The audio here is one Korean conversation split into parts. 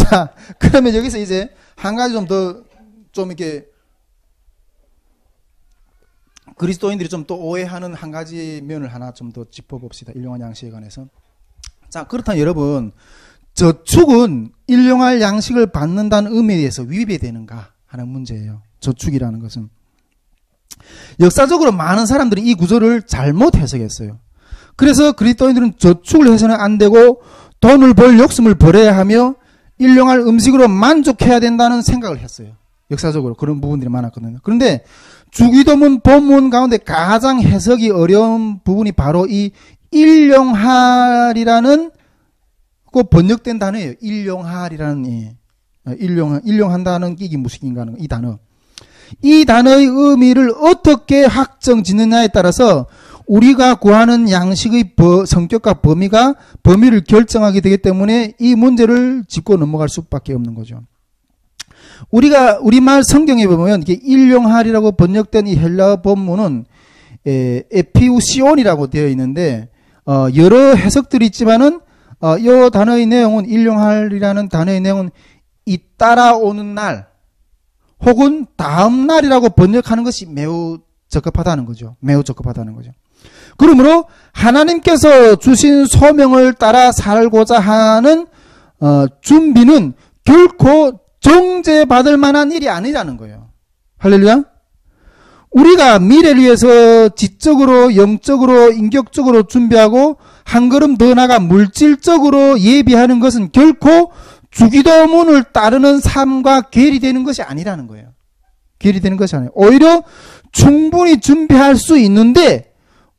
자, 그러면 여기서 이제 한 가지 좀 이렇게 그리스도인들이 좀 또 오해하는 한 가지 면을 하나 좀 더 짚어봅시다. 일용할 양식에 관해서. 자, 그렇다면 여러분, 저축은 일용할 양식을 받는다는 의미에 대해서 위배되는가 하는 문제예요. 저축이라는 것은. 역사적으로 많은 사람들이 이 구조를 잘못 해석했어요. 그래서 그리스도인들은 저축을 해서는 안 되고 돈을 벌 욕심을 버려야 하며 일용할 음식으로 만족해야 된다는 생각을 했어요. 역사적으로 그런 부분들이 많았거든요. 그런데 주기도문 본문 가운데 가장 해석이 어려운 부분이 바로 이 일용할이라는 그 번역된 단어예요. 일용할이라는 일용한다는 이게 무슨인가 하는 이 단어. 이 단어의 의미를 어떻게 확정 짓느냐에 따라서 우리가 구하는 양식의 성격과 범위를 결정하게 되기 때문에 이 문제를 짚고 넘어갈 수밖에 없는 거죠. 우리말 성경에 보면 이게 일용할이라고 번역된 이 헬라어 본문은 에피우시온이라고 되어 있는데 여러 해석들이 있지만은 이 단어의 내용은 일용할이라는 단어의 내용은 잇따라오는 날 혹은 다음 날이라고 번역하는 것이 매우 적합하다는 거죠. 매우 적합하다는 거죠. 그러므로 하나님께서 주신 소명을 따라 살고자 하는 준비는 결코 정죄받을 만한 일이 아니라는 거예요. 할렐루야. 우리가 미래를 위해서 지적으로, 영적으로, 인격적으로 준비하고 한 걸음 더 나아가 물질적으로 예비하는 것은 결코 주기도문을 따르는 삶과 괴리되는 것이 아니라는 거예요. 괴리되는 것이 아니에요. 오히려 충분히 준비할 수 있는데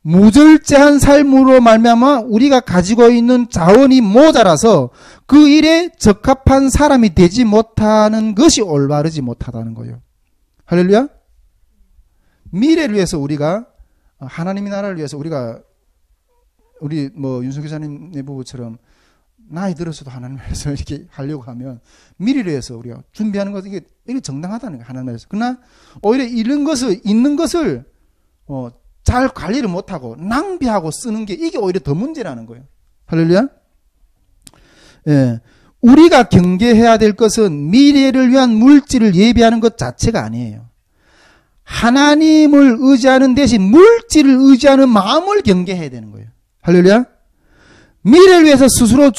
무절제한 삶으로 말미암아 우리가 가지고 있는 자원이 모자라서 그 일에 적합한 사람이 되지 못하는 것이 올바르지 못하다는 거예요. 할렐루야. 미래를 위해서 우리가 하나님의 나라를 위해서 우리 윤석 기자님 내부부처럼 나이 들어서도 하나님을 위해서 이렇게 하려고 하면 미래를 위해서 우리가 준비하는 것은 이게 정당하다는 거예요. 하나님을 위해서. 그러나 오히려 있는 것을 잘 관리를 못하고 낭비하고 쓰는 게 이게 오히려 더 문제라는 거예요. 할렐루야. 예. 우리가 경계해야 될 것은 미래를 위한 물질을 예비하는 것 자체가 아니에요. 하나님을 의지하는 대신 물질을 의지하는 마음을 경계해야 되는 거예요. 할렐루야. 미래를 위해서 스스로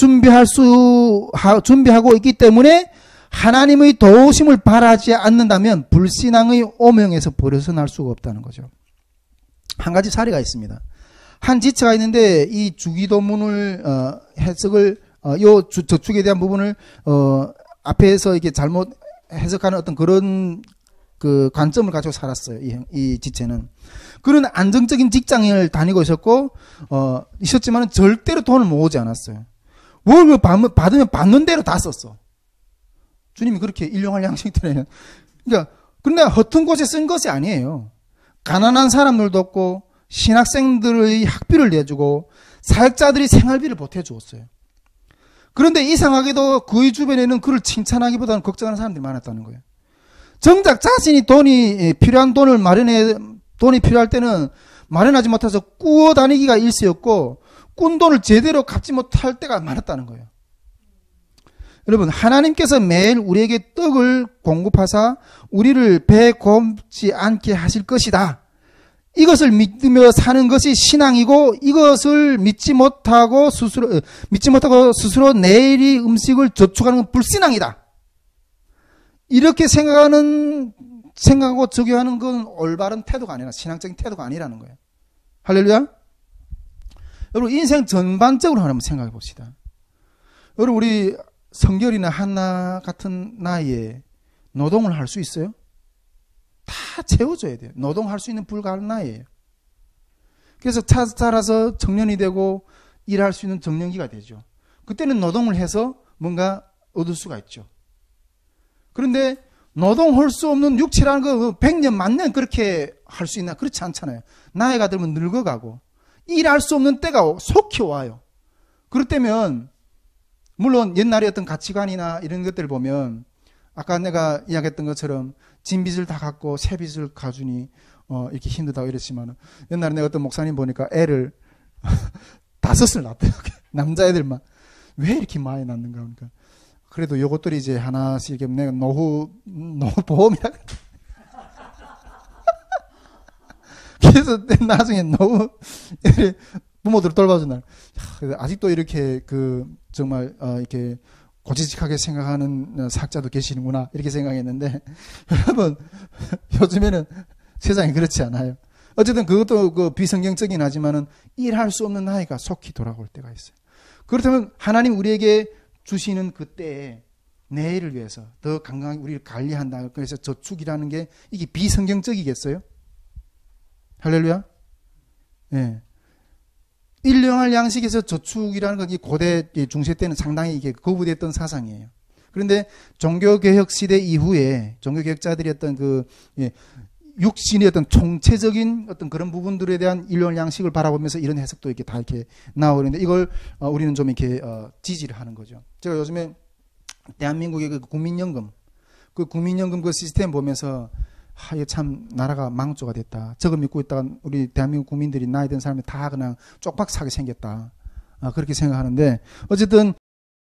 준비하고 있기 때문에 하나님의 도우심을 바라지 않는다면 불신앙의 오명에서 벗어날 수가 없다는 거죠. 한 가지 사례가 있습니다. 한 지체가 있는데 이 주기도문을 해석을 저축에 대한 부분을 앞에서 이렇게 잘못 해석하는 어떤 그런 그 관점을 가지고 살았어요. 이 지체는. 그런 안정적인 직장을 다니고 있었지만 절대로 돈을 모으지 않았어요. 월급 받으면 받는 대로 다 썼어. 주님이 그렇게 일용할 양식들에는. 그러니까 그런데 허튼 곳에 쓴 것이 아니에요. 가난한 사람들도 없고 신학생들의 학비를 내주고 사역자들이 생활비를 보태주었어요. 그런데 이상하게도 그의 주변에는 그를 칭찬하기보다는 걱정하는 사람들이 많았다는 거예요. 정작 자신이 돈이 필요할 때는 마련하지 못해서 꾸어 다니기가 일쑤였고 꾼 돈을 제대로 갚지 못할 때가 많았다는 거예요. 여러분, 하나님께서 매일 우리에게 떡을 공급하사 우리를 배에 곱지 않게 하실 것이다. 이것을 믿으며 사는 것이 신앙이고 이것을 믿지 못하고 스스로 내일의 음식을 저축하는 건 불신앙이다. 이렇게 생각하고 적용하는 건 올바른 태도가 아니라 신앙적인 태도가 아니라는 거예요. 할렐루야. 여러분, 인생 전반적으로 한번 생각해 봅시다. 여러분, 우리 성결이나 한나 같은 나이에 노동을 할 수 있어요? 다 채워줘야 돼요. 노동할 수 있는 불가한 나이에요. 그래서 자라서 청년이 되고 일할 수 있는 정년기가 되죠. 그때는 노동을 해서 뭔가 얻을 수가 있죠. 그런데 노동할 수 없는 육체라는 거 100년, 1000년 그렇게 할 수 있나? 그렇지 않잖아요. 나이가 들면 늙어가고 일할 수 없는 때가 속히 와요. 그럴 때면 물론 옛날의 어떤 가치관이나 이런 것들을 보면 아까 내가 이야기했던 것처럼 진빚을 다 갚고 새빚을 가주니 이렇게 힘들다고 이랬지만 옛날에 내가 어떤 목사님 보니까 애를 5을 낳았대요. 남자애들만. 왜 이렇게 많이 낳는가 하니까 그래도 요것들이 이제 하나씩 내가 노후보험이라. 그래서 나중에 노후, 부모들 돌봐준 날. 아직도 이렇게 정말, 이렇게 고지식하게 생각하는 학자도 계시는구나. 이렇게 생각했는데, 여러분, 요즘에는 세상이 그렇지 않아요. 어쨌든 그것도 비성경적이긴 하지만은 일할 수 없는 나이가 속히 돌아올 때가 있어요. 그렇다면 하나님 우리에게 주시는 그때에 내일을 위해서 더 건강하게 우리를 관리한다. 그래서 저축이라는 게 이게 비성경적이겠어요? 할렐루야? 예. 일용할 양식에서 저축이라는 건 고대 중세 때는 상당히 이게 거부됐던 사상이에요. 그런데 종교개혁 시대 이후에 종교개혁자들이 어떤 육신의 어떤 총체적인 어떤 그런 부분들에 대한 일용할 양식을 바라보면서 이런 해석도 이렇게 다 이렇게 나오는데 이걸 우리는 좀 이렇게 지지를 하는 거죠. 제가 요즘에 대한민국의 그 국민연금 그 시스템 보면서 이게 참 나라가 망조가 됐다. 저거 믿고 있다가 우리 대한민국 국민들이 나이 든 사람이 다 그냥 쪽박사게 생겼다. 그렇게 생각하는데 어쨌든